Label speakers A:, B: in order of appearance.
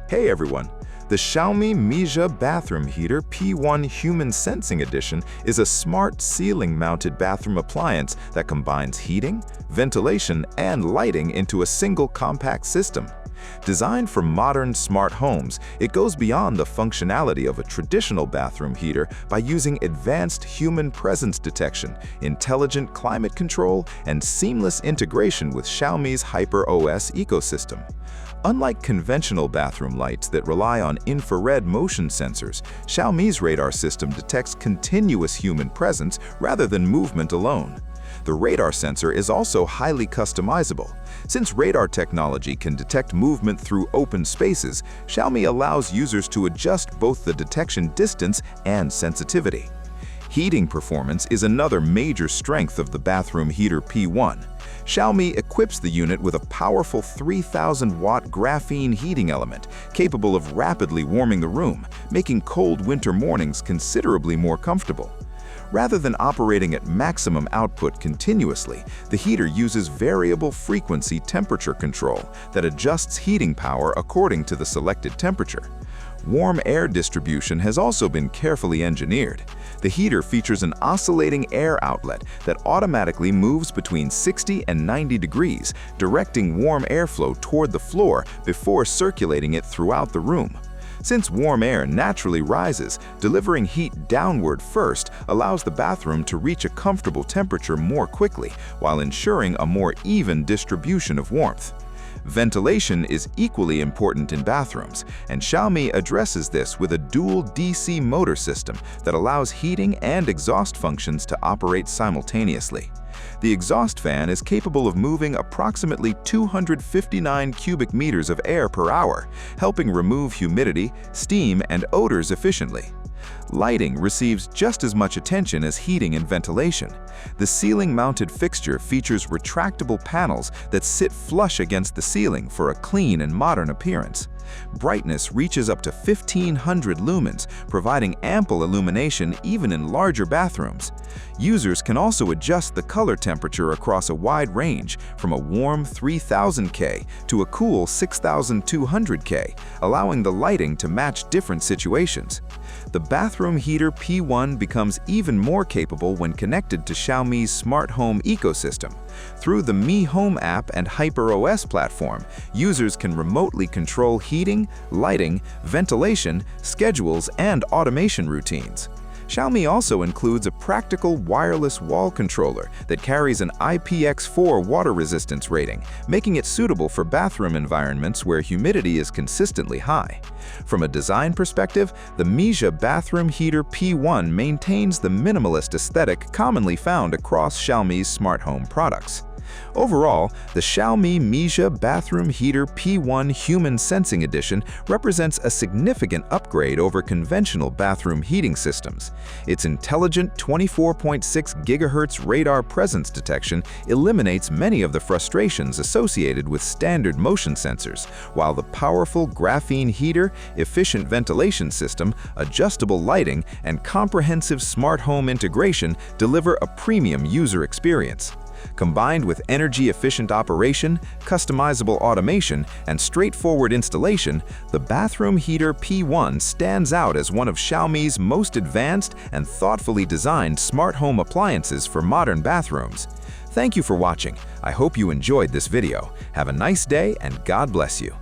A: Hey everyone! The Xiaomi Mijia Bathroom Heater P1 Human Sensing Edition is a smart ceiling-mounted bathroom appliance that combines heating, ventilation, and lighting into a single compact system. Designed for modern smart homes, it goes beyond the functionality of a traditional bathroom heater by using advanced human presence detection, intelligent climate control, and seamless integration with Xiaomi's HyperOS ecosystem. Unlike conventional bathroom lights that rely on infrared motion sensors, Xiaomi's radar system detects continuous human presence rather than movement alone. The radar sensor is also highly customizable. Since radar technology can detect movement through open spaces, Xiaomi allows users to adjust both the detection distance and sensitivity. Heating performance is another major strength of the bathroom heater P1. Xiaomi equips the unit with a powerful 3,000-watt graphene heating element capable of rapidly warming the room, making cold winter mornings considerably more comfortable. Rather than operating at maximum output continuously, the heater uses variable frequency temperature control that adjusts heating power according to the selected temperature. Warm air distribution has also been carefully engineered. The heater features an oscillating air outlet that automatically moves between 60 and 90 degrees, directing warm airflow toward the floor before circulating it throughout the room. Since warm air naturally rises, delivering heat downward first allows the bathroom to reach a comfortable temperature more quickly, while ensuring a more even distribution of warmth. Ventilation is equally important in bathrooms, and Xiaomi addresses this with a dual DC motor system that allows heating and exhaust functions to operate simultaneously. The exhaust fan is capable of moving approximately 259 cubic meters of air per hour, helping remove humidity, steam, and odors efficiently. Lighting receives just as much attention as heating and ventilation. The ceiling-mounted fixture features retractable panels that sit flush against the ceiling for a clean and modern appearance. Brightness reaches up to 1,500 lumens, providing ample illumination even in larger bathrooms. Users can also adjust the color temperature across a wide range, from a warm 3000K to a cool 6200K, allowing the lighting to match different situations. The bathroom heater P1 becomes even more capable when connected to Xiaomi's smart home ecosystem. Through the Mi Home app and HyperOS platform, users can remotely control heating, lighting, ventilation, schedules, and automation routines. Xiaomi also includes a practical wireless wall controller that carries an IPX4 water resistance rating, making it suitable for bathroom environments where humidity is consistently high. From a design perspective, the Mijia Bathroom Heater P1 maintains the minimalist aesthetic commonly found across Xiaomi's smart home products. Overall, the Xiaomi Mijia Bathroom Heater P1 Human Sensing Edition represents a significant upgrade over conventional bathroom heating systems. Its intelligent 24.6 GHz radar presence detection eliminates many of the frustrations associated with standard motion sensors, while the powerful graphene heater, efficient ventilation system, adjustable lighting, and comprehensive smart home integration deliver a premium user experience. Combined with energy-efficient operation, customizable automation, and straightforward installation, the bathroom heater P1 stands out as one of Xiaomi's most advanced and thoughtfully designed smart home appliances for modern bathrooms. Thank you for watching. I hope you enjoyed this video. Have a nice day and God bless you.